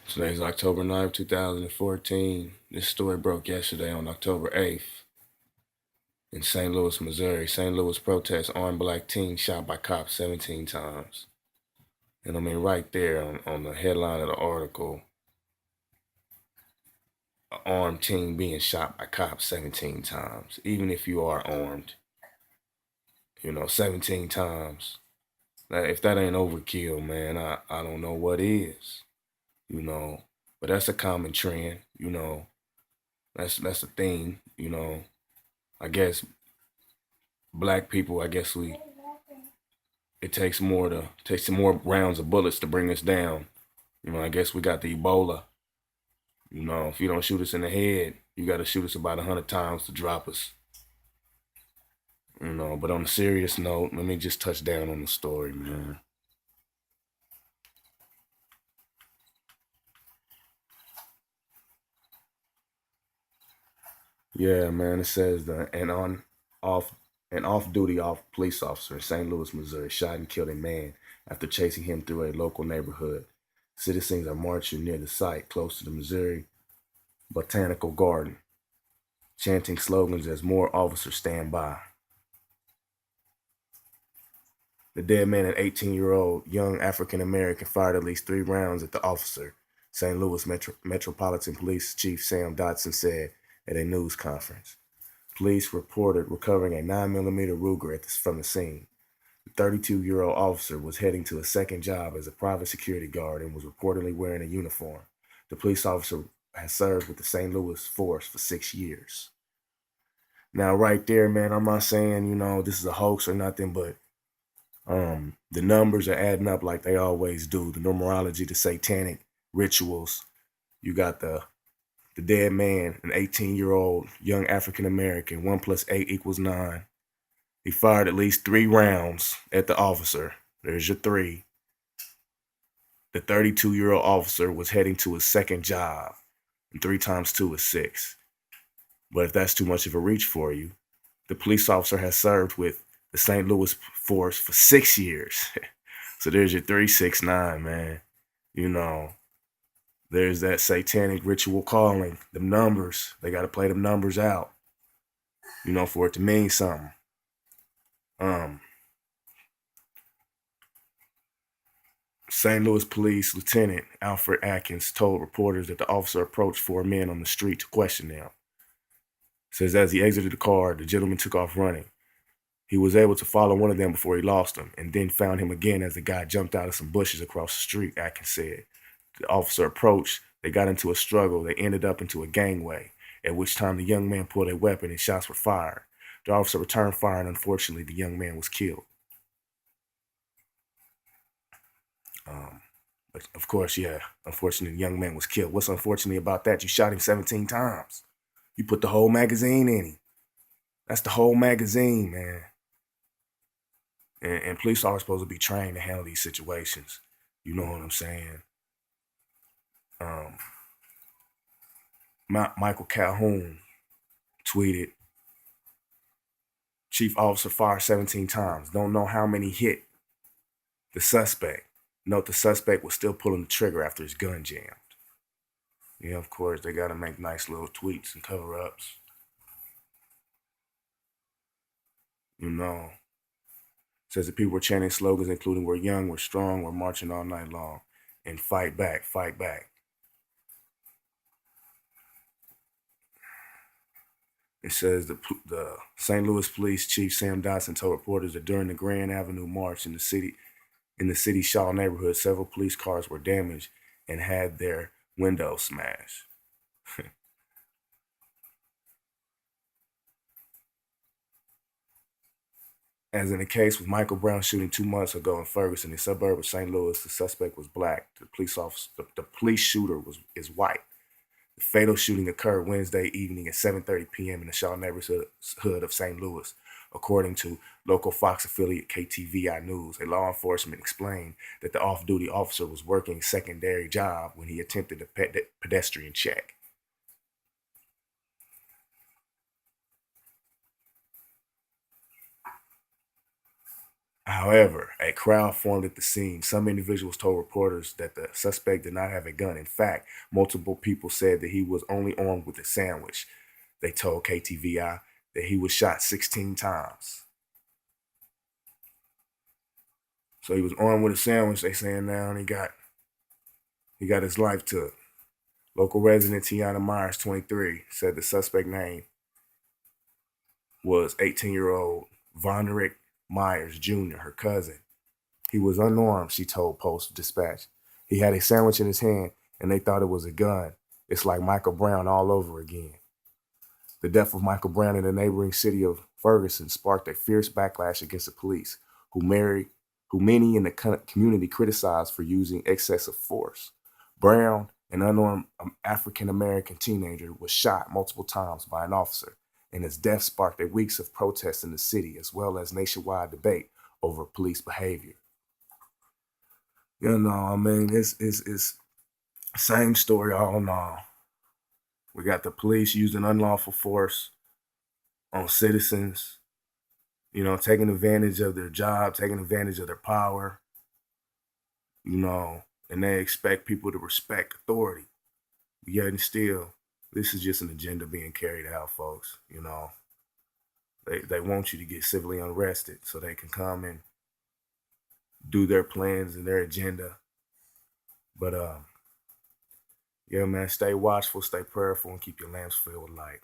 Today's October 9th, 2014. This story broke yesterday on October 8th in St. Louis, Missouri. St. Louis protests, armed black teen shot by cops 17 times. And I mean, right there on the headline of the article, an armed teen being shot by cops 17 times. Even if you are armed, 17 times. If that ain't overkill, man, I don't know what is, you know. But that's a common trend. That's a thing. I guess black people, I guess it takes some more rounds of bullets to bring us down. I guess we got the Ebola. If you don't shoot us in the head, you got to shoot us about 100 times to drop us. But on a serious note, let me just touch down on the story, man. Yeah, man. It says off an off-duty police officer in St. Louis, Missouri, shot and killed a man after chasing him through a local neighborhood. Citizens are marching near the site, close to the Missouri Botanical Garden, chanting slogans as more officers stand by. The dead man, an 18-year-old young African American, fired at least 3 rounds at the officer, St. Louis Metropolitan Police Chief Sam Dotson said at a news conference. Police reported recovering a 9mm Ruger from the scene. The 32-year-old officer was heading to a second job as a private security guard and was reportedly wearing a uniform. The police officer has served with the St. Louis force for 6 years. Now, right there, man, I'm not saying, this is a hoax or nothing, but the numbers are adding up like they always do. The numerology, the satanic rituals. You got the dead man, an 18-year-old young African American. 1 + 8 = 9. He fired at least 3 rounds at the officer. There's your 3. The 32-year-old officer was heading to his second job, and 3 times 2 is 6. But if that's too much of a reach for you, the police officer has served with the St. Louis force for 6 years. So there's your 369, man. There's that satanic ritual calling. Them numbers, they got to play them numbers out, for it to mean something. St. Louis Police Lieutenant Alfred Atkins told reporters that the officer approached 4 men on the street to question them. Says as he exited the car, the gentleman took off running. He was able to follow one of them before he lost him, and then found him again as the guy jumped out of some bushes across the street, Atkins said. The officer approached. They got into a struggle. They ended up into a gangway, at which time the young man pulled a weapon and shots were fired. The officer returned fire, and unfortunately, the young man was killed. But of course, yeah, unfortunately, the young man was killed. What's unfortunate about that? You shot him 17 times. You put the whole magazine in him. That's the whole magazine, man. And police are supposed to be trained to handle these situations. You know what I'm saying? Michael Calhoun tweeted, Chief Officer fired 17 times. Don't know how many hit the suspect. Note the suspect was still pulling the trigger after his gun jammed. Yeah, of course, they got to make nice little tweets and cover-ups. Says the people were chanting slogans including "We're young, we're strong, we're marching all night long," and "Fight back, fight back." It says the St. Louis Police Chief Sam Dotson told reporters that during the Grand Avenue March in the city's Shaw neighborhood, several police cars were damaged and had their windows smashed. As in the case with Michael Brown shooting 2 months ago in Ferguson, a suburb of St. Louis, the suspect was black. The police shooter is white. The fatal shooting occurred Wednesday evening at 7:30 p.m. in the Shaw neighborhood of St. Louis, according to local Fox affiliate KTVI News. A law enforcement explained that the off-duty officer was working a secondary job when he attempted a pedestrian check. However, a crowd formed at the scene. Some individuals told reporters that the suspect did not have a gun. In fact, multiple people said that he was only armed with a sandwich. They told KTVI that he was shot 16 times. So he was armed with a sandwich. They saying now and he got his life took. Local resident Tiana Myers, 23, said the suspect name was 18-year-old Vonerick Myers Jr., her cousin. He was unarmed, she told Post-Dispatch. He had a sandwich in his hand, and they thought it was a gun. It's like Michael Brown all over again. The death of Michael Brown in the neighboring city of Ferguson sparked a fierce backlash against the police, who many in the community criticized for using excessive force. Brown, an unarmed African-American teenager, was shot multiple times by an officer, and his death sparked a weeks of protests in the city, as well as nationwide debate over police behavior. You know, I mean, it's same story all in all. We got the police using unlawful force on citizens, you know, taking advantage of their job, taking advantage of their power, you know, and they expect people to respect authority. Yet and still, this is just an agenda being carried out, folks. You know, they want you to get civilly unrested so they can come and do their plans and their agenda. But yeah, man, stay watchful, stay prayerful, and keep your lamps filled with light.